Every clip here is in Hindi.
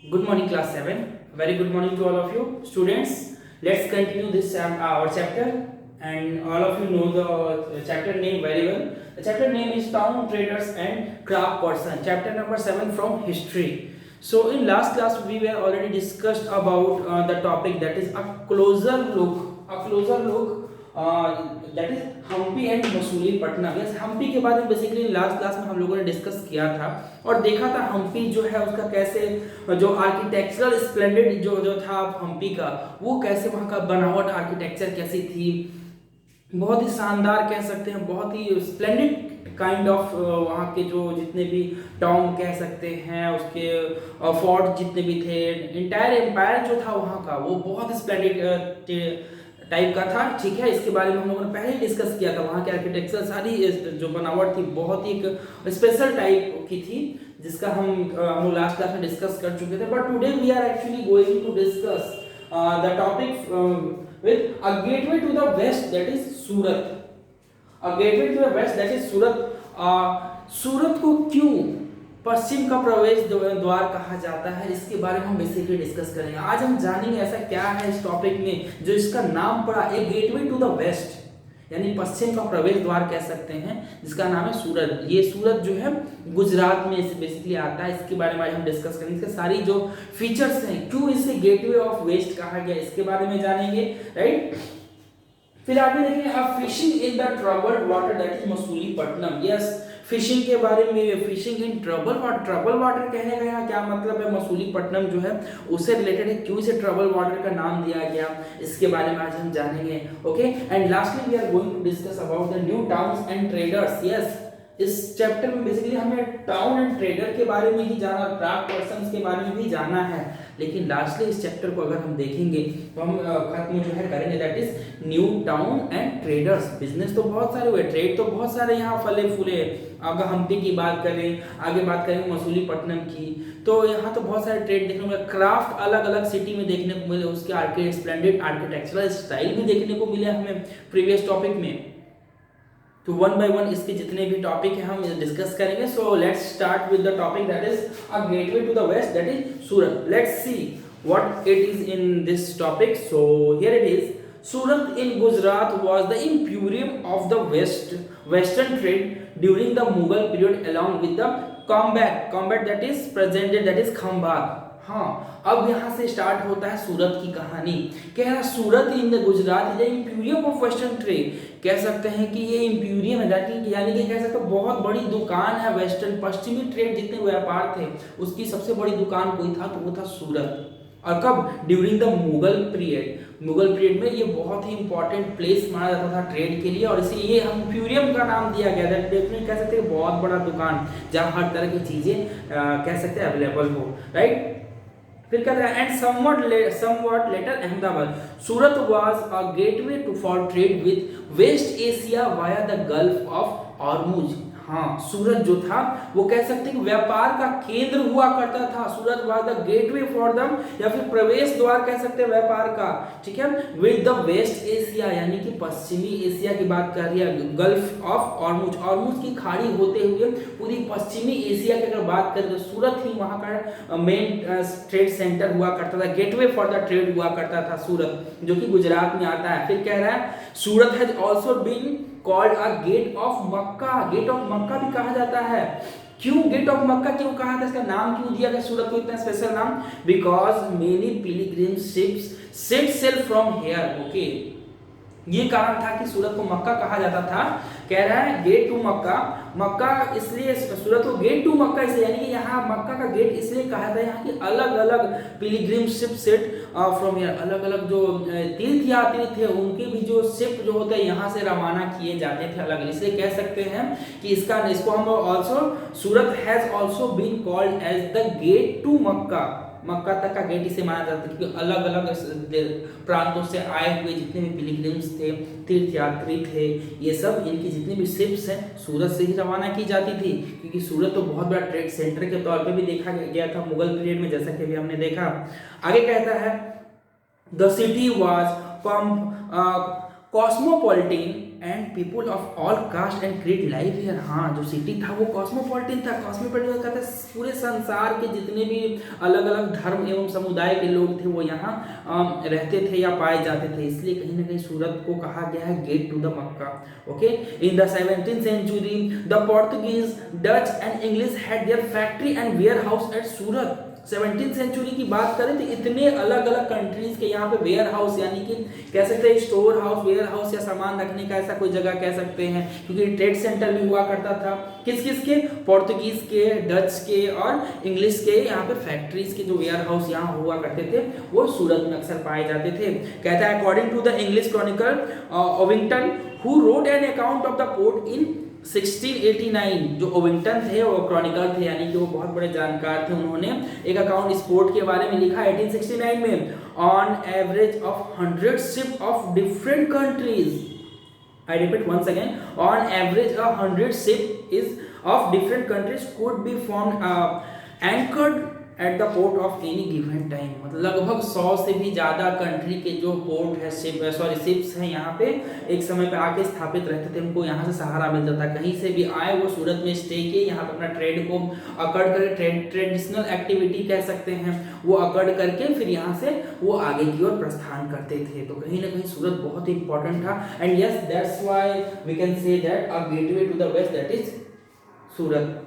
Good morning, class 7. Very good morning to all of you, students. Let's continue this our chapter, and all of you know the chapter name very well. The chapter name is Town Traders and Craft Person. Chapter number 7 from history. So in last class we were already discussed about the topic, that is a closer look. That is Hampi and Masulipatnam. Yes, Hampi के बारे में बेसिकली लास्ट क्लास में हम लोगों ने डिस्कस किया था और देखा था हम्पी जो है उसका कैसे जो आर्किटेक्चरल स्प्लेंडेड जो था हम्पी का, वो कैसे वहाँ का बनावट आर्किटेक्चर कैसी थी, बहुत ही शानदार कह सकते हैं, बहुत ही स्प्लेंडेड काइंड ऑफ वहाँ के जो जितने भी टॉम कह सकते हैं, उसके फोर्ट जितने भी थे, इंटायर एम्पायर जो था वहाँ का वो बहुत स्प्लेंडेड टाइप का था। ठीक है, इसके बारे में हम लोगों ने पहले ही डिस्कस किया था। वहाँ के आर्किटेक्चर सारी जो बनावट थी बहुत ही एक स्पेशल टाइप की थी, जिसका हम लोग लास्ट क्लास में डिस्कस कर चुके थे। But today we are actually going to discuss the topic with a gateway to the west, that is Surat. A gateway to the west, that is Surat. Surat को क्यों पश्चिम का प्रवेश द्वार कहा जाता है, इसके बारे में हम बेसिकली डिस्कस करेंगे। आज हम जानेंगे ऐसा क्या है इस टॉपिक में जो इसका नाम पड़ा ए गेटवे टू द वेस्ट, यानी पश्चिम का प्रवेश द्वार कह सकते हैं, जिसका नाम है सूरत। ये सूरत जो है गुजरात में बेसिकली आता है। इसके बारे में आज हम डिस्कस करेंगे, इसके सारी जो फीचर्स हैं, क्यों इसे गेटवे ऑफ वेस्ट कहा गया, इसके बारे में जानेंगे। राइट, फिर आगे देखेंगे अब fishing in the troubled water, that is Masulipatnam. Yes, fishing के बारे में, fishing in trouble water. Trouble water कहने का यहाँ क्या मतलब है, मसूलीपट्टनम जो है उससे रिलेटेड है, क्यों इसे ट्रबल वाटर का नाम दिया गया, इसके बारे में आज हम जानेंगे। Okay, and lastly we are going to discuss about the new towns and traders. Yes, इस चैप्टर में बेसिकली हमें टाउन एंड ट्रेडर के बारे में ही जाना, क्राफ्ट पर्संस के बारे में भी जाना है, लेकिन लास्टली इस चैप्टर को अगर हम देखेंगे तो हम खत्म जो है करेंगे, that is new town and traders. Business तो बहुत सारे हुए, ट्रेड तो बहुत सारे यहाँ फले फूले। अगर हम्पी की बात करें, आगे बात करें मसूलीपट्टनम की, तो यहाँ तो बहुत सारे ट्रेड देखने को मिले। क्राफ्ट अलग अलग सिटी में देखने को मिले, उसके स्प्लेंडेड आर्किटेक्चरल स्टाइल भी देखने को मिले हमें प्रीवियस टॉपिक में। तो वन बाय वन इसके जितने भी टॉपिक है हम डिस्कस करेंगे। So let's start with the topic that is a gateway to the west, that is Surat. Let's see what it is in this topic. So here it is, Surat in Gujarat was the emporium of the western trade during the Mughal period along with the combat that is presented, that is Khambhat. हाँ, अब यहाँ से स्टार्ट होता है सूरत की कहानी। कह रहा Surat in the Gujarat is imperium of western trade. कह सकते हैं कि ये इंपीरियम है, यानी कि कह सकते हैं बहुत बड़ी दुकान है वेस्टर्न पश्चिमी ट्रेड जितने व्यापार थे उसकी सबसे बड़ी दुकान कोई था तो वो था सूरत। और कब? During the Mughal period. Mughal period में ये बहुत ही इंपॉर्टेंट प्लेस माना जाता था ट्रेड के लिए, और इसे ये हम इंपीरियम का नाम दिया गया था। डेफिनेटली कह सकते हैं बहुत बड़ा दुकान जहाँ हर तरह की चीजें कह सकते हैं अवेलेबल हो। राइट, फिर कहते हैं and somewhat later Ahmedabad. Surat was a gateway to for trade with West Asia via the gulf of Ormuz. हाँ, सूरत जो था वो कह सकते हैं कि व्यापार का केंद्र हुआ करता था। Surat was the gateway for them, या फिर प्रवेश द्वार कह सकते हैं व्यापार का। ठीक है, विद द वेस्ट एशिया, यानी कि पश्चिमी एशिया की बात कर रही है, गल्फ ऑफ ऑर्मुज, ऑर्मुज की खाड़ी होते हुए पूरी पश्चिमी एशिया की अगर बात करें तो सूरत ही वहां का मेन ट्रेड सेंटर हुआ करता था, गेटवे फॉर द ट्रेड हुआ करता था सूरत, जो कि गुजरात में आता है। फिर कह रहा है Surat has also been called a gate of Mecca. Gate of Mecca भी कहा जाता है। क्यों गेट ऑफ मक्का क्यों कहा था, इसका नाम क्यों दिया गया सूरत को इतना स्पेशल नाम? Because many pilgrim ships set sail from here. Okay, ये कारण था कि सूरत को मक्का कहा जाता था। कह रहा है गेट टू मक्का, मक्का इसलिए सूरत को गेट टू मक्का इसलिए, यानी कि यहाँ मक्का का गेट इसलिए कहा था, यहाँ की अलग अलग Pilgrim ship set from here, अलग अलग जो तीर्थयात्री थे उनके भी जो शिप जो होते हैं यहाँ से रवाना किए जाते थे अलग, इसलिए कह सकते हैं कि इसको हम also Surat has also been called as the gate to Mecca. Mecca तक का गेट इसे माना जाता है क्योंकि अलग अलग प्रांतों से आए हुए जितने भी पिलग्रिम्स थे, तीर्थयात्री थे, ये सब इनकी जितनी भी शिप्स हैं सूरत से ही रवाना की जाती थी, क्योंकि सूरत तो बहुत बड़ा ट्रेड सेंटर के तौर पे भी देखा गया था मुगल पीरियड में, जैसा कि अभी हमने देखा। आगे कहता है the city was cosmopolitan and people of all cast and creed live here. हाँ, जो सिटी था वो कॉस्मोपॉलिटन था। कॉस्मोपॉलिटन कहते हैं पूरे संसार के जितने भी अलग अलग धर्म एवं समुदाय के लोग थे वो यहाँ रहते थे या पाए जाते थे, इसलिए कहीं ना कहीं सूरत को कहा गया है gate to the Mecca. Okay, in the 17th century the Portuguese, Dutch and English had their factory and warehouse at Surat. 17th century की बात करें तो इतने अलग अलग कंट्रीज के यहाँ पे वेयर हाउस यानी कि कह सकते हैं स्टोर हाउस, वेयर हाउस या सामान रखने का ऐसा कोई जगह कह सकते हैं, क्योंकि ट्रेड सेंटर भी हुआ करता था। किस किस के? पोर्तुगीज के, डच के और इंग्लिश के। यहाँ पे फैक्ट्रीज के जो वेयर हाउस यहाँ हुआ करते थे वो सूरत में अक्सर पाए जाते थे। कहता है according to the English chronicle Ovington who wrote an account of the port in 1689। जो ओविंगटन थे वो क्रॉनिकल थे यानी कि वो बहुत बड़े जानकार थे, उन्होंने एक अकाउंट इस पोर्ट के बारे में लिखा 1869 में। On average of 100 ship of different countries, I repeat once again, on average 100 ship is of different countries could be formed anchored at the port of any given time. मतलब लगभग 100 से भी ज़्यादा कंट्री के जो पोर्ट है, शिप्स हैं यहाँ पे एक समय पे आके स्थापित रहते थे, उनको यहाँ से सहारा मिलता था। कहीं से भी आए वो सूरत में स्टे किए, यहाँ पे अपना ट्रेड को अकड़ करके ट्रेडिशनल एक्टिविटी कह सकते हैं वो अकड़ करके फिर यहाँ से वो आगे की ओर प्रस्थान करते थे। तो कहीं ना कहीं सूरत बहुत ही इंपॉर्टेंट था and yes that's why we can say that a gateway to the west that is Surat.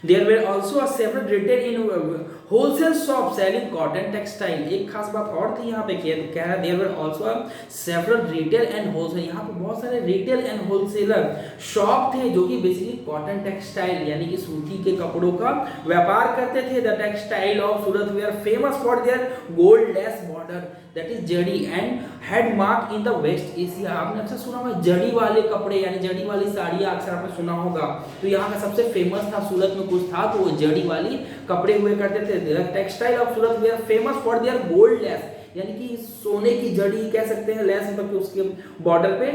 There were also a separate retail in wholesale shop selling cotton textile। एक खास बात और थी यहाँ पे कह रहा है there were also a several retail and wholesale। यहाँ पे बहुत सारे retail and wholesaler शॉप थे जो कि बेसिकली कॉटन टेक्सटाइल यानी कि सूती के कपड़ों का व्यापार करते थे। The textile of Surat way are famous for their gold lace border that is zari and had market in the West Asia. आपने अक्सर सुना होगा जड़ी वाले कपड़े यानी जड़ी वाली साड़ियाँ अक्सर आपने सुना होगा। तो यहाँ का सबसे फेमस था, सूरत में कुछ था तो वो जड़ी वाली कपड़े हुए करते थे। Textile of Surat way are famous for their gold lace यानी कि सोने की जड़ी कह सकते हैं, लेस मतलब कि उसके बॉर्डर पे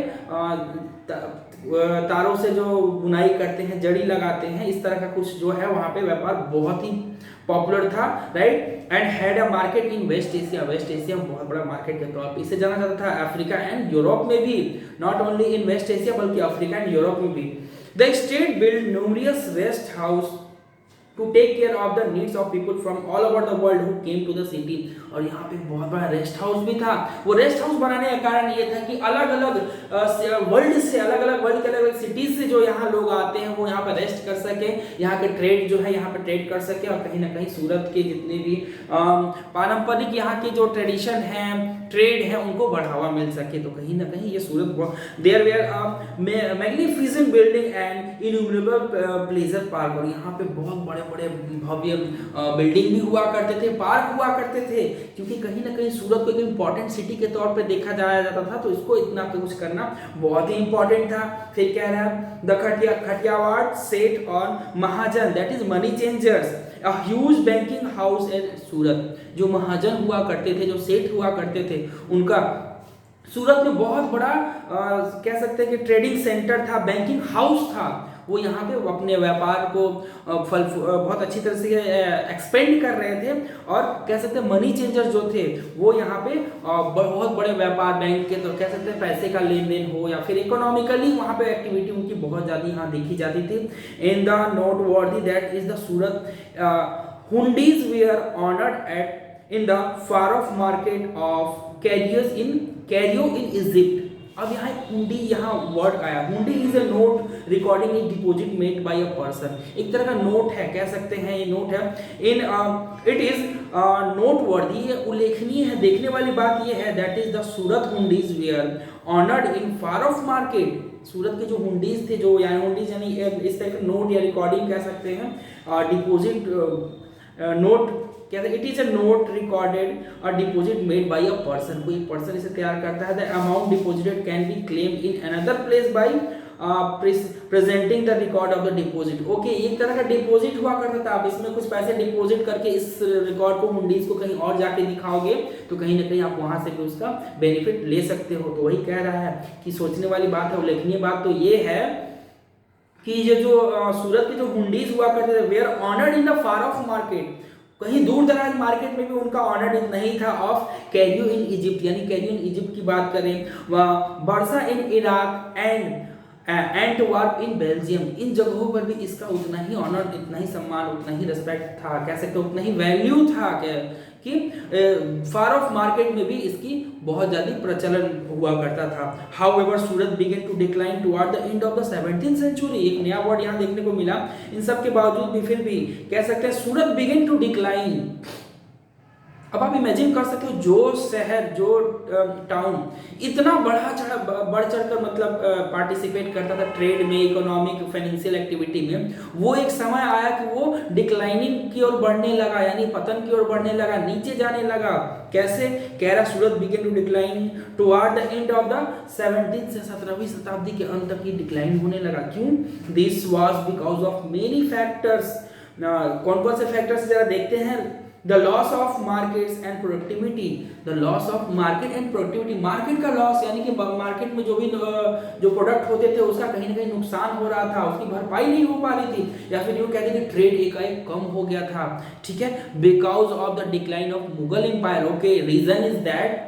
तारों से जो बुनाई करते हैं, जड़ी लगाते हैं, इस तरह का कुछ जो है वहाँ पे व्यापार बहुत ही पॉपुलर था, right. And had a market in West Asia. West Asia में बहुत बड़ा मार्केट के तौर पे इसे जाना जाता था। अफ्रीका एंड यूरोप में भी, not only in West Asia बल्कि अफ्रीका एंड यूरोप में भी। The state build numerous rest house to take care of the needs of people from all over the world who came to the city। और यहाँ पे बहुत बड़ा रेस्ट हाउस भी था। वो रेस्ट हाउस बनाने का कारण ये था कि अलग अलग वर्ल्ड के अलग अलग सिटीज से जो यहाँ लोग आते हैं वो यहाँ पर रेस्ट कर सके, यहाँ के ट्रेड जो है यहाँ पे ट्रेड कर सके और कहीं ना कहीं सूरत के जितने भी पारंपरिक यहाँ के जो ट्रेडिशन है, ट्रेड है, उनको बढ़ावा मिल सके। तो कहीं ना कहीं ये Surat there were magnificent building and innumerable pleasure park. और यहाँ पे बहुत बड़े बड़े भव्य बिल्डिंग भी हुआ करते थे, पार्क हुआ करते थे, क्योंकि कहीं ना कहीं सूरत को एक इम्पॉर्टेंट सिटी के तौर पे देखा जाया जाता था। तो इसको इतना कुछ करना बहुत ही इंपॉर्टेंट था। फिर कह रहा है the Kathiawar seth or mahajan that is money changers a huge banking house in Surat. जो महाजन हुआ करते थे, जो सेठ हुआ करते थे, उनका सूरत में बहुत बड़ा कह सकते हैं कि ट्रेडिंग सेंटर था, बैंकिंग हाउस था। वो यहाँ पे अपने व्यापार को बहुत अच्छी तरह से एक्सपेंड कर रहे थे और कह सकते हैं मनी चेंजर जो थे वो यहाँ पे बहुत बड़े व्यापार बैंक के तो कह सकते हैं पैसे का लेन देन हो या फिर इकोनॉमिकली वहाँ पे एक्टिविटी उनकी बहुत ज़्यादा यहाँ देखी जाती थी। In the noteworthy that is the Surat hundis were honoured at in the far off market of Cairo in Egypt. अब यहाँ हुंडी यहाँ वर्ड आया। Hundi is a note recording a deposit made by a person. एक तरह का नोट है, कह सकते हैं ये नोट है। इन इट इज नोट वर्दी, ये उल्लेखनीय है, देखने वाली बात ये है that is the Surat hundis were honoured in far off market. Surat के जो हुंडीज थे, जो यानी हुंडीज यानी इस तरह का नोट या रिकॉर्डिंग कह सकते हैं, डिपॉजिट नोट कहते हैं। It is a note recorded और deposit made by a person. कोई पर्सन इसे तैयार करता है। The amount deposited can be claimed in another place by presenting the record of the deposit. Okay, एक तरह का डिपॉजिट हुआ करता था। आप इसमें कुछ पैसे डिपॉजिट करके इस रिकॉर्ड को, हुंडीज को कहीं और जाके दिखाओगे तो कहीं ना कहीं आप वहां से भी उसका बेनिफिट ले सकते हो। तो वही कह रहा है कि सोचने वाली बात है, उल्लेखनीय बात तो ये है कि ये जो सूरत के जो हुंडीज हुआ करते थे were honoured in the far off market, कहीं दूर दराज मार्केट में भी उनका ऑनर नहीं था ऑफ कैरियो इन इजिप्ट, यानी कैरियो इन इजिप्ट की बात करें, बर्सा in Iraq and Antwerp in Belgium, इन जगहों पर भी इसका उतना ही ऑनर, इतना ही सम्मान, उतना ही रिस्पेक्ट था, कह सकते उतना ही वैल्यू था कि फार ऑफ मार्केट में भी इसकी बहुत ज़्यादा प्रचलन हुआ करता था। However Surat began to decline toward the end of the 17th century, एक नया वर्ड यहाँ देखने को मिला। इन सब के बावजूद भी फिर भी कह सकते हैं सूरत बिगेन टू डिक्लाइन। अब आप इमेजिन कर सकते हो जो शहर, जो टाउन इतना बढ़ चढ़कर मतलब पार्टिसिपेट करता था ट्रेड में, इकोनॉमिक, फाइनेंशियल एक्टिविटी में, वो एक समय आया कि वो डिक्लाइनिंग की ओर बढ़ने लगा, यानी पतन की ओर बढ़ने लगा, नीचे जाने लगा। कैसे? कह रहा Surat began to decline toward the end of the 17th से 17वीं शताब्दी के अंत तक ये डिक्लाइन होने लगा। क्यों? This was because of many factors. कौन कौन से फैक्टर्स जरा देखते हैं। The loss of markets and productivity, the loss of market and productivity, market का लॉस यानी कि मार्केट में जो भी जो प्रोडक्ट होते थे उसका कहीं ना कहीं नुकसान हो रहा था, उसकी भरपाई नहीं हो पा रही थी, या फिर यूँ कहते थे ट्रेड एकाएक कम हो गया था। ठीक है, because of the decline of Mughal empire. Okay, reason is that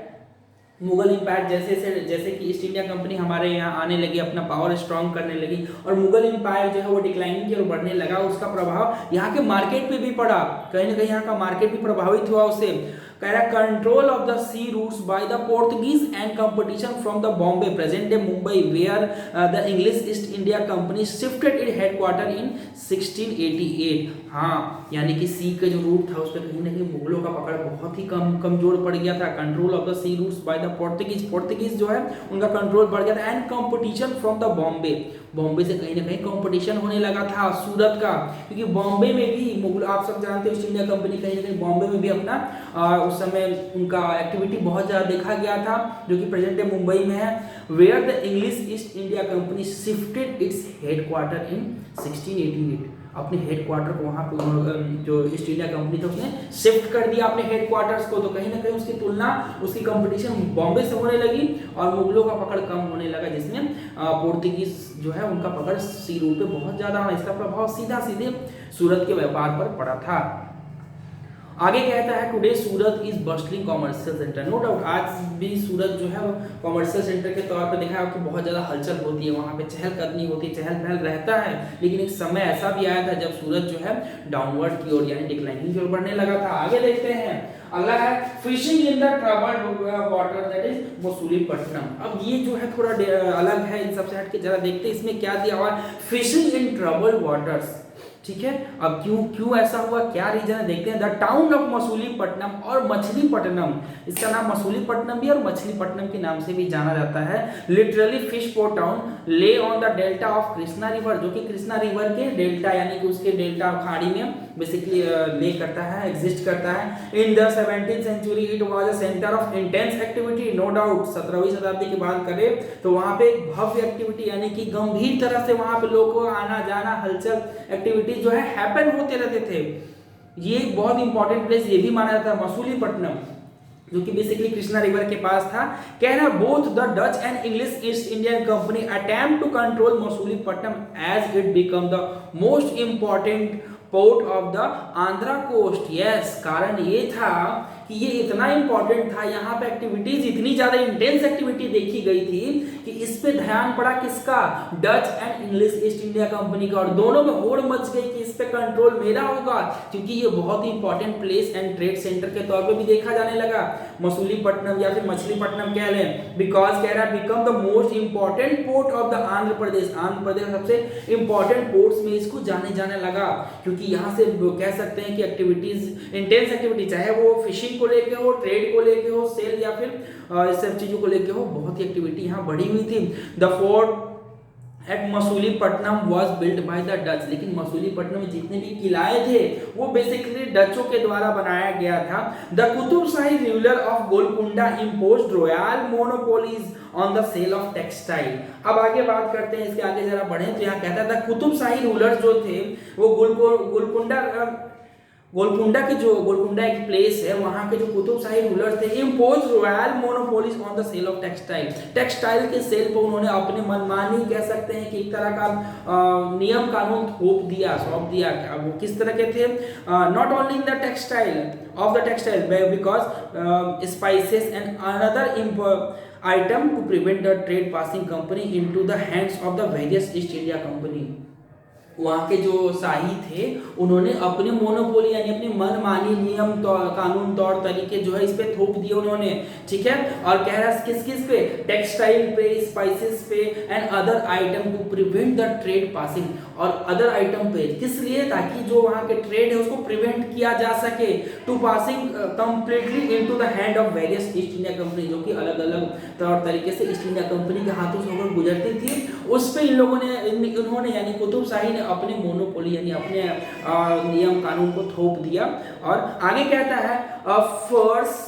Mughal empire जैसे कि ईस्ट इंडिया कंपनी हमारे यहाँ आने लगी, अपना पावर स्ट्रांग करने लगी, और मुगल एम्पायर जो है वो डिक्लाइनिंग की ओर बढ़ने लगा, उसका प्रभाव यहाँ के मार्केट पे भी पड़ा, कहीं ना कहीं यहाँ का मार्केट भी प्रभावित हुआ उससे। कह रहा control of the sea routes by the Portuguese and competition from the Bombay present day Mumbai where the English East India Company shifted it headquarter in 1688। हाँ, यानी कि सी का जो रूट था उस पर कहीं ना कहीं मुगलों का पकड़ बहुत ही कमजोर पड़ गया था। Control of the sea routes by the Portuguese जो है उनका कंट्रोल बढ़ गया था, and competition from the Bombay से कहीं ना कहीं कंपटीशन होने लगा था सूरत का, क्योंकि बॉम्बे में भी मुगल, आप सब जानते हो ईस्ट इंडिया कंपनी कहीं ना कहीं बॉम्बे में भी अपना उस समय उनका एक्टिविटी बहुत ज़्यादा देखा गया था, जो कि प्रेजेंट डे मुंबई में है। Where the English East India Company shifted its headquarter in 1688, अपने हेडक्वार्टर को वहाँ पे जो ईस्ट इंडिया कंपनी था उसने शिफ्ट कर दिया अपने हेडक्वार्टर्स को, तो कहीं ना कहीं उसकी तुलना, उसकी कंपटीशन बॉम्बे से होने लगी और मुगलों का पकड़ कम होने लगा, जिसमें पोर्तुगीज जो है उनका पकड़ सी रूट पे बहुत ज़्यादा, इसका प्रभाव सीधे सूरत के व्यापार पर पड़ा था। आगे कहता है today Surat is bustling commercial centre. No doubt आज भी सूरत जो है वो कॉमर्शियल सेंटर के तौर पर देखा है आपको, बहुत ज़्यादा हलचल होती है, वहाँ पे चहलकदमी होती है, चहल पहल रहता है। लेकिन एक समय ऐसा भी आया था जब सूरत जो है डाउनवर्ड की ओर यानी डिक्लाइनिंग की ओर बढ़ने लगा था। आगे देखते हैं, अगला है fishing in the troubled water, that is Masulipatnam. अब ये जो है थोड़ा अलग है, इन सबसे हट के जरा देखते हैं इसमें क्या दिया हुआ है। फिशिंग इन ट्रबल्ड वाटर्स, ठीक है। अब क्यों ऐसा हुआ, क्या रीजन है, देखते हैं। द टाउन ऑफ मसूलीपट्टनम और मछलीपट्टनम, इसका नाम मसूलीपट्टनम भी और मछलीपट्टनम के नाम से भी जाना जाता है। लिटरली फिश पोर्ट टाउन ले on the delta of Krishna river, जो कि कृष्णा रिवर के डेल्टा यानी कि उसके डेल्टा खाड़ी में बेसिकली ले करता है, एग्जिस्ट करता है। In the 17th century it was a centre of intense activity, no doubt 17वीं शताब्दी की बात करें तो वहां पे एक भव्य एक्टिविटी यानी कि गंभीर तरह से वहां पे लोगों को आना जाना, हलचल, एक्टिविटी जो है हैपन होते रहते थे। ये एक बहुत इंपॉर्टेंट प्लेस ये भी माना जाता है मसूलीपट्टनम, जो कि बेसिकली कृष्णा रिवर के पास था। कह रहा both the Dutch and English East Indian company attempt to control Masulipatnam as it become the most important port of the Andhra coast. Yes, कारण ये था कि ये इतना इंपॉर्टेंट था, यहाँ पे एक्टिविटीज इतनी ज्यादा इंटेंस एक्टिविटी देखी गई थी कि इस पे ध्यान पड़ा किसका, Dutch and English East India company का, और दोनों में होड़ मच गई कि इस पे कंट्रोल मेरा होगा, क्योंकि ये बहुत ही important place and trade centre के तौर पे भी देखा जाने लगा मसूलीपट्टनम या फिर मछलीपट्टनम कह लें। बिकॉज कह रहा है become the most important port of the Andhra Pradesh, Andhra Pradesh सबसे इंपॉर्टेंट पोर्ट्स में इसको जाने लगा, क्योंकि यहाँ से कह सकते हैं कि एक्टिविटीज, इंटेंस एक्टिविटी, चाहे वो फिशिंग को लेके हो, ट्रेड को लेके हो, सेल या फिर इस सब चीजों को लेके हो, बहुत ही एक्टिविटी यहाँ बढ़ी हुई थी। The fort eight Masulipatnam was built by the Dutch, लेकिन मसूलीपट्टनम में जितने भी किलाए थे वो बेसिकली डचों के द्वारा बनाया गया था। The Qutb Shahi ruler of Golconda imposed royal monopolies on the sale of textile. अब आगे बात करते हैं, इसके आगे जरा बढ़े तो यहाँ कहता था कुतुब शाही रूलर जो थे वो गोलकुंडा गोलकुंडा एक प्लेस है, वहां के जो कुतुबशाही रूलर थे impose royal monopolies on the sale of textile के सेल पर उन्होंने अपने मनमानी कह सकते हैं कि एक तरह का नियम कानून सौंप दिया। अब वो किस तरह के थे? Not only in the textile because spices and another item to prevent the trade passing company into the hands of the various East India Company। वहाँ के जो शाही थे उन्होंने अपने मोनोपोली यानी अपनी मनमानी नियम कानून तौर तरीके जो है इस पे थोप दिए उन्होंने, ठीक है। और कह रहा है किस पे? टेक्सटाइल पे, स्पाइसेस पे and other item to prevent the trade passing, और अदर आइटम पे किस लिए? ताकि जो वहाँ के ट्रेड है उसको प्रिवेंट किया जा सके, to passing completely into the hand of various East India Company, जो कि अलग अलग तौर तरीके से ईस्ट इंडिया कंपनी के हाथों से होकर गुजरती थी। उस पे इन लोगों ने उन्होंने यानी कुतुबशाही ने अपने मोनोपोली यानी अपने नियम कानून को थोप दिया। और आगे कहता है first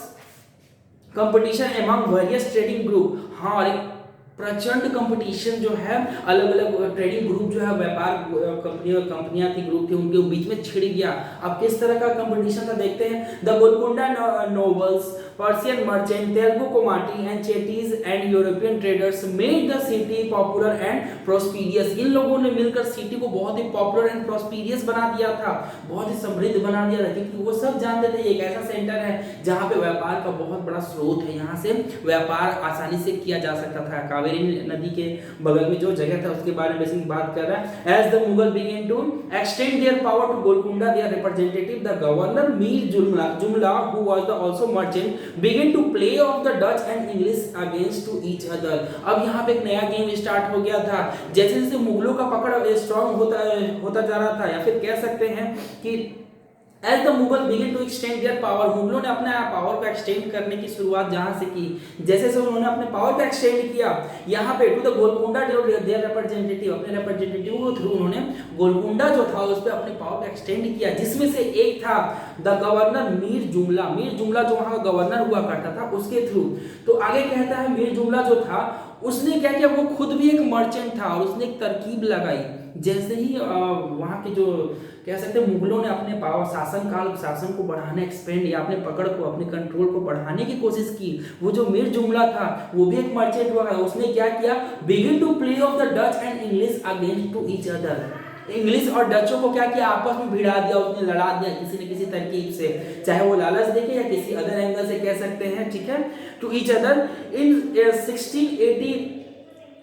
competition among various trading group. हाँ, और एक प्रचंड कंपटीशन जो है अलग अलग ट्रेडिंग ग्रुप जो है व्यापार कंपनियां थी, ग्रुप थे, उनके बीच में छिड़ गया। अब किस तरह का कंपटीशन था देखते हैं। The Golconda nobles, Persian merchant, Telugu Komati and Chettis and European traders made the city popular and prosperous. इन लोगों ने मिलकर सिटी को बहुत ही पॉपुलर एंड प्रोस्पीरियस बना दिया था, बहुत ही समृद्ध बना दिया था, क्योंकि वो सब जानते थे एक ऐसा सेंटर है जहाँ पे व्यापार का बहुत बड़ा स्रोत है, यहाँ से व्यापार आसानी से किया जा सकता था। कावेरी नदी के बगल में जो जगह था उसके बारे में बात कर रहा है। As the Mughal began to extend their power to Golconda, their representative the governor Mir Jumla who was the also merchant begin to play off the Dutch and English against to each other। अब यहाँ पे एक नया गेम स्टार्ट हो गया था। जैसे जैसे मुगलों का पकड़ स्ट्रॉन्ग होता जा रहा था, या फिर कह सकते हैं कि As the Mughal begin to extend their power, मुगलों ने अपने पावर को एक्सटेंड करने की शुरुआत जहां से की, जैसे से उन्होंने अपने पावर को एक्सटेंड किया, यहाँ पे to the Golconda their representative, अपने रिप्रेजेंटेटिव के थ्रू उन्होंने गोलकुंडा जो था उस पर अपने पावर को एक्सटेंड किया, जिसमें से एक था द गवर्नर मीर जुमला जो वहां का गवर्नर हुआ करता था उसके थ्रू। तो आगे कहता है मीर जुमला जो था उसने क्या किया, वो खुद भी एक मर्चेंट था और उसने एक तरकीब लगाई। जैसे ही वहाँ के जो कह सकते हैं मुगलों ने अपने पावर शासन को बढ़ाने, एक्सपेंड या अपने पकड़ को, अपने कंट्रोल को बढ़ाने की कोशिश की, वो जो मीर जुमला था वो भी एक मर्चेंट हुआ, उसने क्या किया, begin to play off the Dutch and English against to each other. English और डचों को क्या किया, आपस में भिड़ा दिया, उसने लड़ा दिया किसी न किसी तरकीब से, चाहे वो लालच देके या किसी अदर एंगल से कह सकते हैं, ठीक है, to each other. In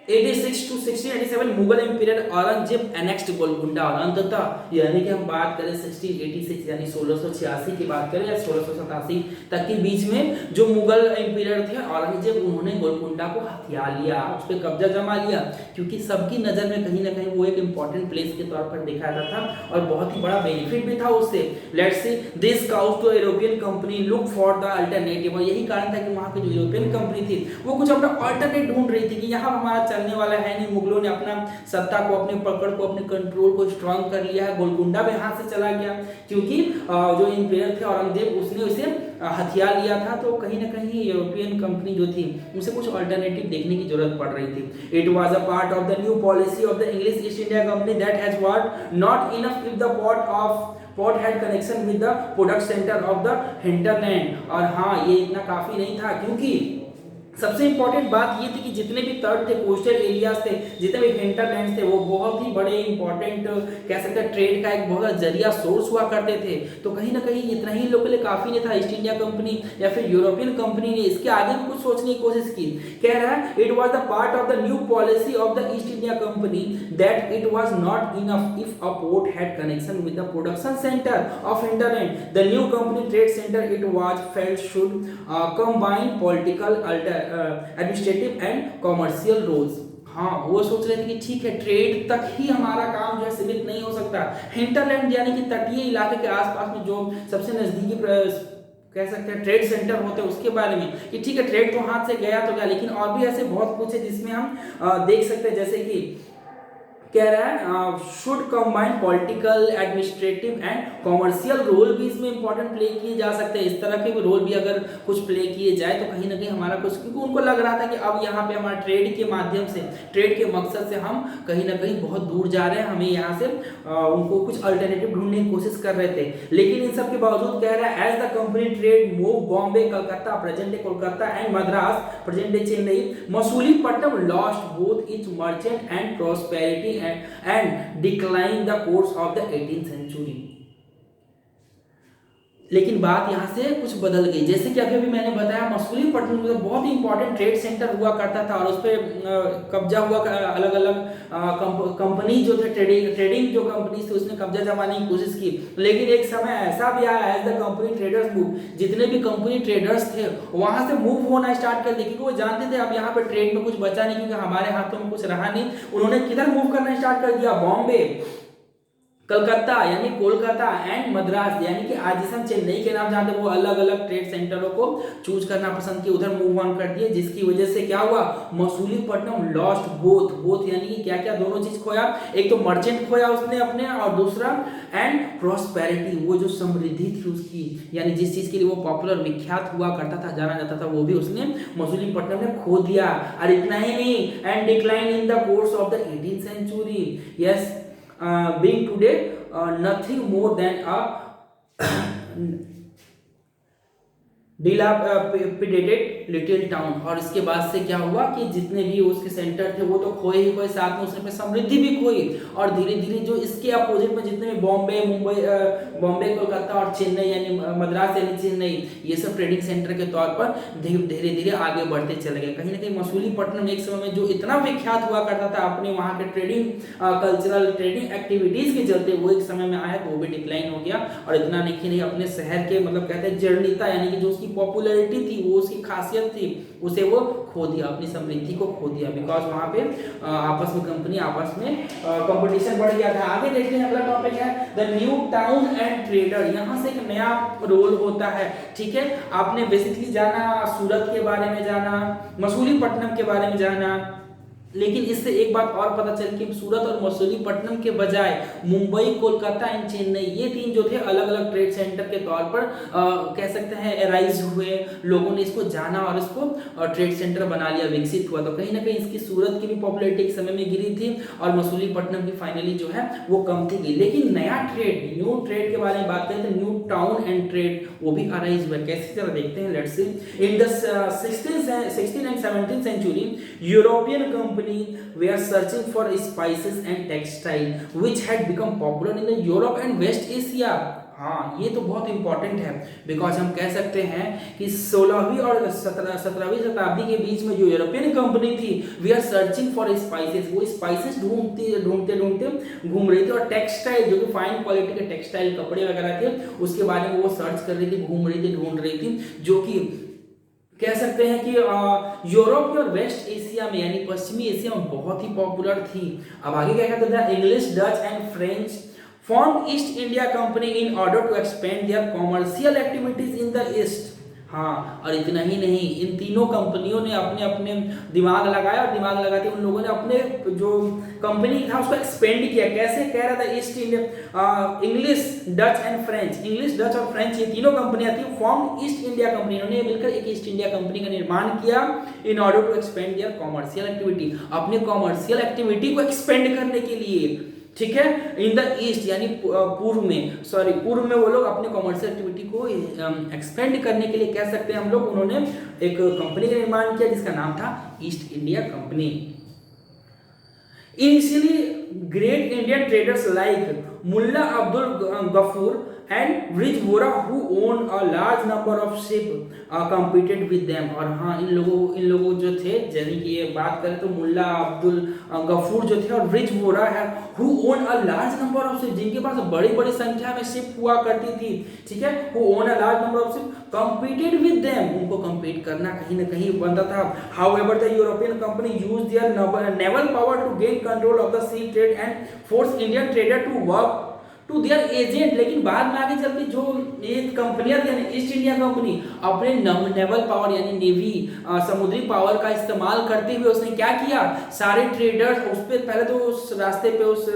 1686 to 1687 Mughal empire Aurangzeb annexed Golconda, और अंततः यानी कि हम बात करें 1686 यानी 1686 की बात करें या 1687 तक के बीच में जो मुगल एम्पायर थे औरंगजेब, उन्होंने गोलकुंडा को हथिया लिया, उस पर कब्जा जमा लिया, क्योंकि सबकी नजर में कहीं ना कहीं वो एक इंपॉर्टेंट प्लेस के तौर पर देखा जाता था और बहुत ही बड़ा बेनिफिट भी था उससे। Let's see this cause to European company look for the alternative, और यही कारण था कि वहां की जो यूरोपियन कंपनी थी वो कुछ अपना अल्टरनेट ढूंढ रही थी कि यहाँ हमारा चलने वाला है नहीं। मुगलों ने अपना सत्ता को, अपने पकड़ को, अपने कंट्रोल को स्ट्रांग कर लिया है, गोलकुंडा भी हाथ से चला गया, क्योंकि जो एम्पायर थे औरंगजेब उसने उसे हथिया लिया था। तो कहीं ना कहीं यूरोपियन कंपनी जो थी उसे कुछ अल्टरनेटिव देखने की जरूरत पड़ रही थी। It was a part of the new policy of the English East India Company that has what not enough if the port had connection with the product centre of the hinterland. और हाँ, ये इतना काफी नहीं था, क्योंकि सबसे इंपॉर्टेंट बात ये थी कि जितने भी तट थे, कोस्टल एरियाज थे, जितने भी हिंटरलैंड्स थे, वो बहुत ही बड़े इंपॉर्टेंट कह सकते हैं ट्रेड का एक बहुत बड़ा जरिया सोर्स हुआ करते थे। तो कहीं ना कहीं इतना ही लोगों के लिए काफी नहीं था। ईस्ट इंडिया कंपनी या फिर यूरोपियन कंपनी ने इसके आगे भी कुछ सोचने की कोशिश की। कह रहा है it was the part of the new policy of the East India Company that it was not enough if a port had connection with the production centre of hinterland. The new company trade centre it was felt should combine political administrative and commercial roles. हाँ, वो सोच रहे थे कि ठीक है, ट्रेड तक ही हमारा काम जो है सीमित नहीं हो सकता। हिंटरलैंड यानी कि तटीय इलाके के आसपास में जो सबसे नजदीकी कह सकते हैं ट्रेड सेंटर होते हैं, उसके बारे में कि ठीक है, ट्रेड तो हाथ से गया तो गया, लेकिन और भी ऐसे बहुत कुछ है जिसमें हम देख सकते हैं, जैसे कि कह रहा है should combine political, administrative and commercial role भी इसमें इंपॉर्टेंट प्ले किए जा सकते हैं। इस तरह के भी रोल भी अगर कुछ प्ले किए जाए तो कहीं ना कहीं हमारा कुछ, क्योंकि उनको लग रहा था कि अब यहाँ पे हमारा ट्रेड के माध्यम से, ट्रेड के मकसद से हम कहीं ना कहीं बहुत दूर जा रहे हैं, हमें यहाँ से उनको कुछ अल्टरनेटिव ढूंढने की कोशिश कर रहे थे। लेकिन इन सब के बावजूद कह रहा है as the company trade move Bombay, Calcutta present day Kolkata and Madras present day Chennai, Masulipatnam lost both its merchant and prosperity and decline the course of the 18th century। लेकिन बात यहाँ से कुछ बदल गई। जैसे कि अभी अभी मैंने बताया मसूलीपट्टनम में बहुत ही इंपॉर्टेंट ट्रेड सेंटर हुआ करता था और उस पर कब्जा हुआ, अलग अलग कंपनी जो थे, ट्रेडिंग जो कंपनी थी उसने कब्जा जमाने की कोशिश की। लेकिन एक समय ऐसा भी आया as the company traders move, जितने भी कंपनी ट्रेडर्स थे वहां से मूव होना स्टार्ट कर दिए, क्योंकि वो जानते थे अब यहाँ पे ट्रेड में कुछ बचा नहीं, क्योंकि हमारे हाथों में कुछ रहा नहीं। उन्होंने किधर मूव करना स्टार्ट कर दिया, बॉम्बे, कलकत्ता यानी कोलकाता एंड मद्रास यानी कि आज जिसे हम चेन्नई के नाम जानते हैं, वो अलग अलग ट्रेड सेंटरों को चूज करना पसंद किए, उधर मूव ऑन कर दिए, जिसकी वजह से क्या हुआ, मसूलीपट्टनम लॉस्ट बोथ यानी कि क्या क्या दोनों चीज खोया, एक तो मर्चेंट खोया उसने अपने, और दूसरा एंड प्रॉस्पेरिटी, वो जो समृद्धि थी उसकी, यानी जिस चीज के लिए वो पॉपुलर विख्यात हुआ करता था, जाना जाता था, वो भी उसने मसूलीपट्टनम ने खो दिया। और इतना ही नहीं, and decline in the course of the 18th century, yes, being today nothing more than a dilapidated little town. और इसके बाद से क्या हुआ कि जितने भी उसके सेंटर थे वो तो खोए ही खोए, साथ में उसने समृद्धि भी खोई। और धीरे धीरे जो इसके अपोजिट में जितने भी बॉम्बे, मुंबई, बॉम्बे, कोलकाता और चेन्नई यानी मद्रास यानी चेन्नई, ये सब ट्रेडिंग सेंटर के तौर पर धीरे धीरे आगे बढ़ते चले गए। कहीं ना कहीं मसूलीपट्टनम एक समय में जो इतना विख्यात हुआ करता था अपने वहाँ के ट्रेडिंग कल्चरल ट्रेडिंग एक्टिविटीज के चलते, वो एक समय में आया तो वो भी डिक्लाइन हो गया। और इतना नहीं अपने शहर के मतलब कहते हैं जर्नीता, यानी कि जो उसकी पॉपुलैरिटी थी, वो उसकी खासियत थी, उसे वो खो दिया, अपनी समृद्धि को खो दिया, बिकॉज वहां पे आपस में कंपनी आपस में कंपटीशन बढ़ गया था। आगे देखते हैं अगला टॉपिक है the new town and trader. यहाँ से एक नया रोल होता है, ठीक है। आपने बेसिकली जाना सूरत के बारे में, जाना मसूलीपट्टनम के बारे में जाना, लेकिन इससे एक बात और पता चल कि सूरत और मसूलीपट्टनम के बजाय मुंबई, कोलकाता एंड चेन्नई, ये तीन जो थे अलग अलग ट्रेड सेंटर के तौर पर कह सकते हैं एराइज हुए, लोगों ने इसको जाना और इसको ट्रेड सेंटर बना लिया, विकसित हुआ। तो कहीं ना कहीं इसकी सूरत की भी पॉपुलैरिटी एक समय में गिरी थी और मसूलीपट्टनम की फाइनली जो है वो कम थी गई। लेकिन नया ट्रेड, न्यू ट्रेड के बारे में बात करें तो न्यू टाउन एंड ट्रेड वो भी अराइज हुआ। कैसे जरा देखते हैं, let's see. In the 16th and 17th century European company were searching for spices and textile which had become popular in the Europe and West Asia। हाँ, ये तो बहुत इंपॉर्टेंट है, बिकॉज हम कह सकते हैं कि 16वीं और 17वीं शताब्दी के बीच में जो यूरोपियन कंपनी थी, we are searching for spices, वो स्पाइसेस ढूंढते घूम रही थी, और टेक्सटाइल जो कि फाइन क्वालिटी के टेक्सटाइल कपड़े वगैरह थे उसके बारे में वो सर्च कर रही थी, घूम रही थी, ढूंढ रही थी, जो कि कह सकते हैं कि यूरोप और वेस्ट एशिया में यानी पश्चिमी एशिया में बहुत ही पॉपुलर थी। अब आगे क्या कहते हैं, English, Dutch and French formed East India Company in order to expand their commercial activities in the East। हाँ, और इतना ही नहीं, इन तीनों कंपनियों ने अपने अपने दिमाग लगाया और दिमाग लगाते उन लोगों ने अपने जो कंपनी था उसको एक्सपेंड किया। कैसे कह रहा था, East India, English, Dutch and French, English, Dutch और फ्रेंच ये तीनों कंपनियां थी, फॉर्म ईस्ट इंडिया कंपनी, इन्होंने मिलकर एक ईस्ट इंडिया कंपनी का निर्माण किया in order to expand their commercial activity, अपने कॉमर्शियल एक्टिविटी को एक्सपेंड करने के लिए, ठीक है। इन द ईस्ट यानी पूर्व में वो लोग अपने कॉमर्शियल एक्टिविटी को एक्सपेंड करने के लिए कह सकते हैं हम लोग, उन्होंने एक कंपनी का निर्माण किया जिसका नाम था East India Company. Initially great Indian traders like Mulla Abdul Ghafur and Bridgeboro who owned a large number of ships competed with them। और हाँ, इन लोगों जो थे, जैसे कि ये बात करें तो मुल्ला अब्दुल गफूर जो थे और ब्रिजबोरा है who owned a large number of ships, जिनके पास बड़ी बड़ी संख्या में शिप हुआ करती थी, ठीक है, who owned a large number of ships competed with them, उनको compete करना कहीं ना कहीं बनता था। However the European company used their naval power to gain control of the sea trade and force Indian trader to to their agent. लेकिन बाद में आगे चल के जो ये कंपनियां थी यानी ईस्ट इंडिया कंपनी अपने नेवल पावर यानी नेवी समुद्री पावर का इस्तेमाल करते हुए उसने क्या किया, सारे ट्रेडर्स उस पे पहले तो उस रास्ते पे उस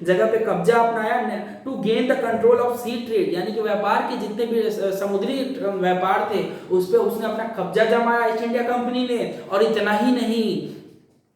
जगह पे कब्जा अपनाया to gain the control of sea trade, यानी कि व्यापार के जितने भी समुद्री व्यापार थे उस पे उसने अपना कब्जा जमाया ईस्ट इंडिया कंपनी ने। और इतना ही नहीं,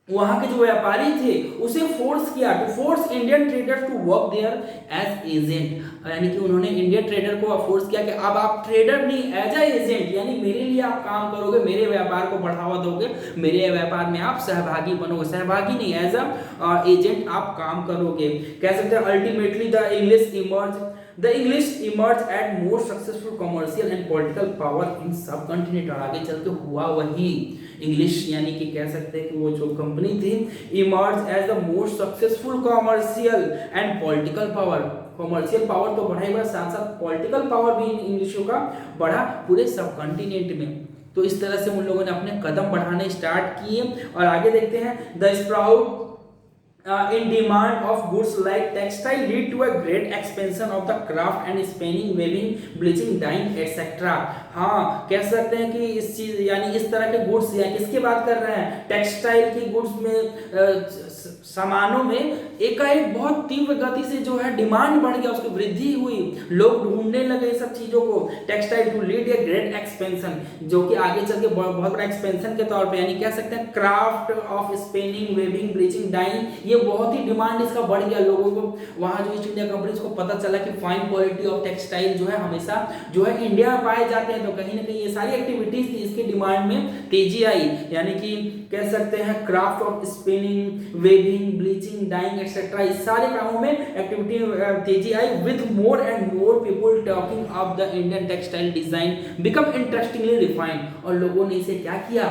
वहां के जो व्यापारी थे उसे फोर्स किया to force Indian traders to work their as agent, यानी कि उन्होंने इंडियन ट्रेडर को फोर्स किया कि अब आप ट्रेडर नहीं एज ए एजेंट, यानी मेरे लिए आप काम करोगे, मेरे व्यापार को बढ़ावा दोगे, मेरे व्यापार में आप सहभागी बनोगे, सहभागी नहीं एज अ एजेंट आप काम करोगे। कह सकते हैं ultimately the English emerge at more successful commercial and political power in subcontinent. और आगे चल के हुआ वही, इंग्लिश यानी कि कह सकते हैं कि वो जो कंपनी थी emerge as the most successful commercial and political power. Commercial power तो बढ़ा ही, साथ साथ पॉलिटिकल पावर भी इंग्लिशों का बढ़ा पूरे सब कॉन्टिनेंट में। तो इस तरह से उन लोगों ने अपने कदम बढ़ाने स्टार्ट किए। और आगे देखते हैं, the sprout in demand of goods like textile lead to a great expansion of the craft and spinning, weaving, bleaching, dyeing etc. हाँ, कह सकते हैं कि इस चीज यानी इस तरह के गुड्स या किसकी बात कर रहे हैं, टेक्सटाइल की गुड्स में सामानों में एकाएक बहुत तीव्र गति से जो है डिमांड बढ़ गया, उसकी वृद्धि हुई, लोग ढूंढने लगे सब चीजों को। Textile to lead a great expansion, जो कि आगे चल के बहुत बड़ा एक्सपेंशन के तौर पे, यानी कह सकते हैं craft of spinning, weaving, bleaching, dyeing, ये बहुत ही डिमांड इसका बढ़ गया। लोगों को वहां जो ईस्ट इंडिया कंपनीज को पता चला कि फाइन क्वालिटी ऑफ टेक्सटाइल जो है हमेशा जो है इंडिया में पाए जाते हैं, तो कहीं ना कहीं ये सारी एक्टिविटीज थी, इसकी डिमांड में तेजी आई। यानी कि कह सकते हैं craft of spinning, weaving, bleaching, dyeing etcetera, इस सारे कामों में एक्टिविटी तेजी आई। With more and more people talking of the Indian textile design become interestingly refined. और लोगों ने इसे क्या किया,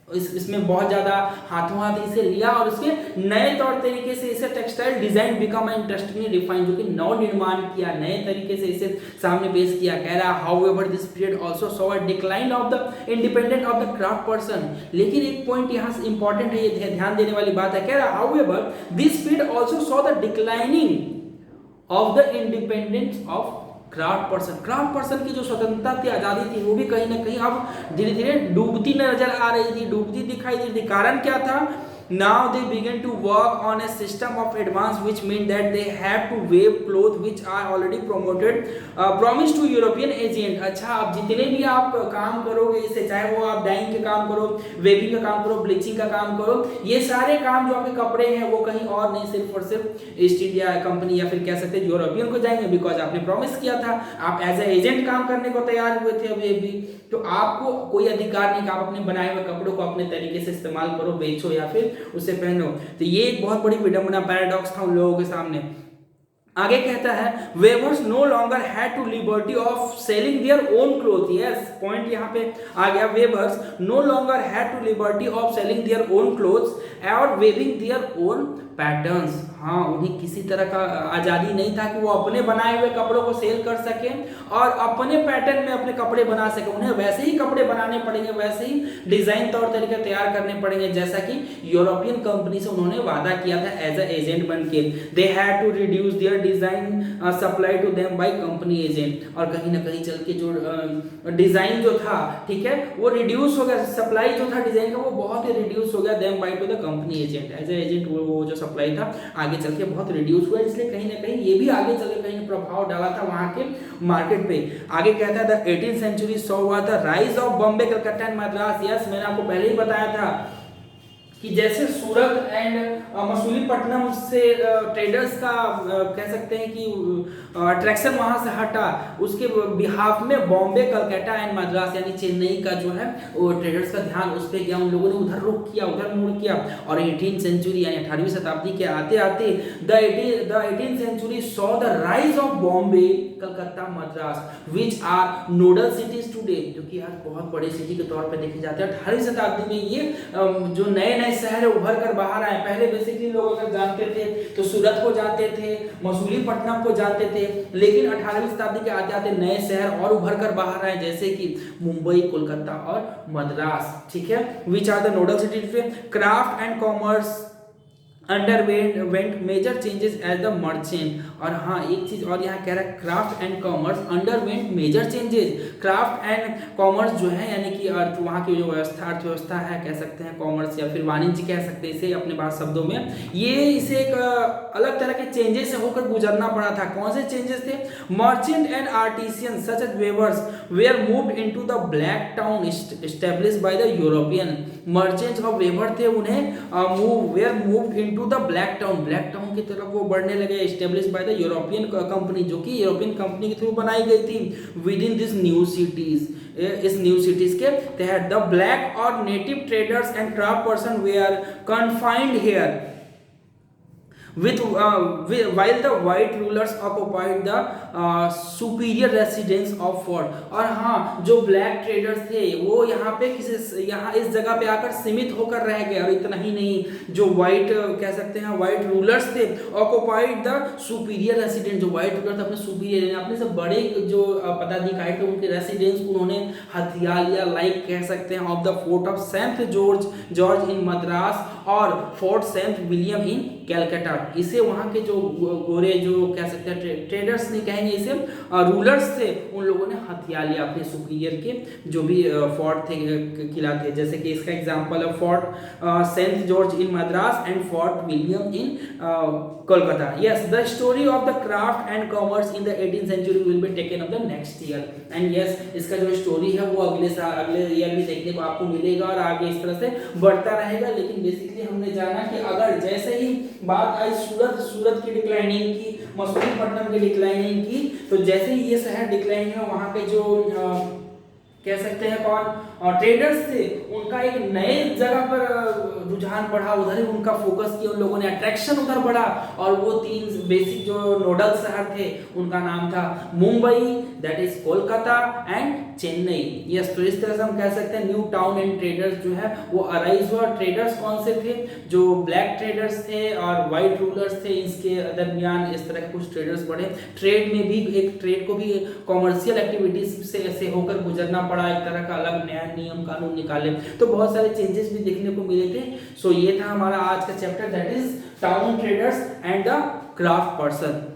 इसमें बहुत ज्यादा हाथों हाथ इसे लिया और इसके नए तौर तरीके से इसे textile design become interestingly refined, जो कि नव निर्माण किया, नए तरीके से इसे सामने पेश किया। कह रहा however this period also saw a decline of the independent of the craft person. लेकिन एक पॉइंट यहाँ से इंपॉर्टेंट है, ये ध्यान देने वाली बात है। कह रहा however this period also saw the declining of the independence of craft person की जो स्वतंत्रता थी, आजादी थी, वो भी कहीं ना कहीं अब धीरे धीरे डूबती नजर आ रही थी, डूबती दिखाई दे रही थी। कारण क्या था, now they began to work on a system of advance which meant that they have to weave cloth which are already promised to European agent। अच्छा, अब जितने भी आप काम करोगे इसे, चाहे वो आप डाइंग के काम करो, वेविंग का काम करो, ब्लीचिंग का काम करो, ये सारे काम जो आपके कपड़े हैं वो कहीं और नहीं, सिर्फ और सिर्फ ईस्ट इंडिया कंपनी या फिर कह सकते हैं यूरोपियन को जाएंगे, बिकॉज आपने प्रॉमिस किया था, आप एज ए एजेंट काम करने को तैयार हुए थे अभी भी। तो आपको कोई अधिकार नहीं कि आप अपने बनाए हुए कपड़ों को अपने तरीके से इस्तेमाल करो, बेचो या फिर उसे पहनो। तो ये एक बहुत बड़ी विडंबना, पैराडॉक्स था उन लोगों के सामने। आगे कहता है weavers no longer had to liberty of selling their own cloth. Yes, point यहाँ पे आ गया। Weavers no longer had to liberty of selling their own cloths और वेविंग देयर ओन पैटर्न्स। हाँ, उन्हें किसी तरह का आजादी नहीं था कि वो अपने बनाए हुए कपड़ों को सेल कर सके और अपने पैटर्न में अपने कपड़े बना सके। उन्हें वैसे ही कपड़े बनाने पड़ेंगे, वैसे ही डिजाइन तौर तरीके तैयार करने पड़ेंगे जैसा कि यूरोपियन कंपनी से उन्होंने वादा किया था एज ए एजेंट बन के। They had to reduce their design supply to them by company agent. और कहीं ना कहीं चल के जो डिजाइन जो था, ठीक है, वो रिड्यूस हो गया, सप्लाई जो था डिजाइन का वो बहुत ही रिड्यूस हो गया them by to the company agent. As a agent वो जो सप्लाई था आगे चल के बहुत रिड्यूस हुआ, इसलिए कहीं ना कहीं ये भी आगे चल के कहीं प्रभाव डाला था वहां के मार्केट पे। आगे कहता है the 18th century saw the rise of Bombay, Calcutta and Madras. Yes, मैंने आपको पहले ही बताया था कि जैसे सूरत एंड मसूलीपट्टनम से ट्रेडर्स का कह सकते हैं कि अट्रैक्शन वहां से हटा, उसके बिहाफ में बॉम्बे, कलकत्ता एंड मद्रास यानी चेन्नई का जो है वो ट्रेडर्स का ध्यान उस पर गया, उन लोगों ने उधर रुख किया, उधर मुड़ किया। और 18th सेंचुरी यानी 18वीं शताब्दी के आते आते the 18th century saw the rise of Bombay, Calcutta, Madras which are nodal cities today, जो कि आज बहुत बड़े सिटी के तौर पे देखे जाते हैं। 18वीं शताब्दी में ये जो नए नए शहर उभर कर बाहर आए। पहले बेसिकली लोग अगर जानते थे तो सूरत को जानते थे, मसूलीपट्टनम को जानते थे, लेकिन 18वीं शताब्दी के आते आते नए शहर और उभर कर बाहर आए जैसे कि मुंबई, कोलकाता और मद्रास। ठीक है, which are the nodal cities today. Craft and commerce underwent major changes as the merchant. और हाँ एक चीज और यहाँ कह रहा है craft and commerce underwent major changes. Craft and commerce जो है यानी कि अर्थ वहाँ की जो व्यवस्था अर्थव्यवस्था है कह सकते हैं, कॉमर्स या फिर वाणिज्य कह सकते हैं इसे अपने पास शब्दों में, ये इसे एक अलग तरह के चेंजेस से होकर गुजरना पड़ा था। कौन से चेंजेस थे? Merchant and artisan such as weavers were moved into the black town established by the European. Merchants और वेवर थे उन्हें moved into the black town की तरफ वो बढ़ने लगे, establish by the European company, जो कि यूरोपियन कंपनी के थ्रू बनाई गई थी। Within this new cities, इस न्यू सिटीज के तहत द ब्लैक और native traders and craft person were confined here while the white rulers occupied the superior residence of fort। और हाँ जो ब्लैक ट्रेडर्स थे वो यहाँ पे यहाँ इस जगह पे आकर सीमित होकर रह गए। और इतना ही नहीं, जो व्हाइट कह सकते हैं व्हाइट रूलर्स थे ऑक्युपाइड द सुपीरियर रेसिडेंस, जो व्हाइट रूलर थे अपने सुपीरियर अपने से बड़े जो पदाधिकारी थे उनके रेसिडेंस उन्होंने हथिया लिया, लाइक कह सकते हैं of the Fort of Saint George in Madras और Fort Saint William in Calcutta. इसे वहाँ के जो गोरे जो कह सकते हैं ट्रेडर्स नहीं कहेंगे इसे, रूलर्स थे, उन लोगों ने हथिया लिया अपने सुपीरियर के जो भी फोर्ट थे किला थे। जैसे कि इसका एग्जांपल है Fort Saint George in Madras and Fort William in Kolkata. Yes the story of the craft and commerce in the 18th century will be taken up the next year. And yes इसका जो स्टोरी है वो अगले ईयर भी देखने को आपको मिलेगा और आगे इस तरह से बढ़ता रहेगा। लेकिन बेसिकली हमने जाना कि अगर जैसे ही बात आई सूरत की डिक्लाइनिंग की, मसूलीपट्टनम की डिक्लाइनिंग की, तो जैसे ही ये शहर डिक्लाइन है वहाँ के जो कह सकते हैं कौन ट्रेडर्स थे उनका एक नए जगह पर रुझान बढ़ा, उधर ही उनका फोकस किया, उन लोगों ने अट्रैक्शन उधर बढ़ा। और वो तीन बेसिक जो नोडल शहर थे उनका नाम था Mumbai, that is Kolkata and Chennai. Yes तो इस तरह से हम कह सकते हैं न्यू टाउन एंड ट्रेडर्स जो है वो अराइज हुआ। ट्रेडर्स कौन से थे? जो ब्लैक ट्रेडर्स थे और व्हाइट रूलर्स थे, इसके दरमियान इस तरह के कुछ ट्रेडर्स बढ़े। ट्रेड में भी एक ट्रेड को भी कॉमर्शियल एक्टिविटीज से होकर गुजरना पड़ा, एक तरह का अलग नया नियम कानून निकाले, तो बहुत सारे चेंजेस भी देखने को मिले थे। सो ये था हमारा आज का chapter that is town traders and the craft person.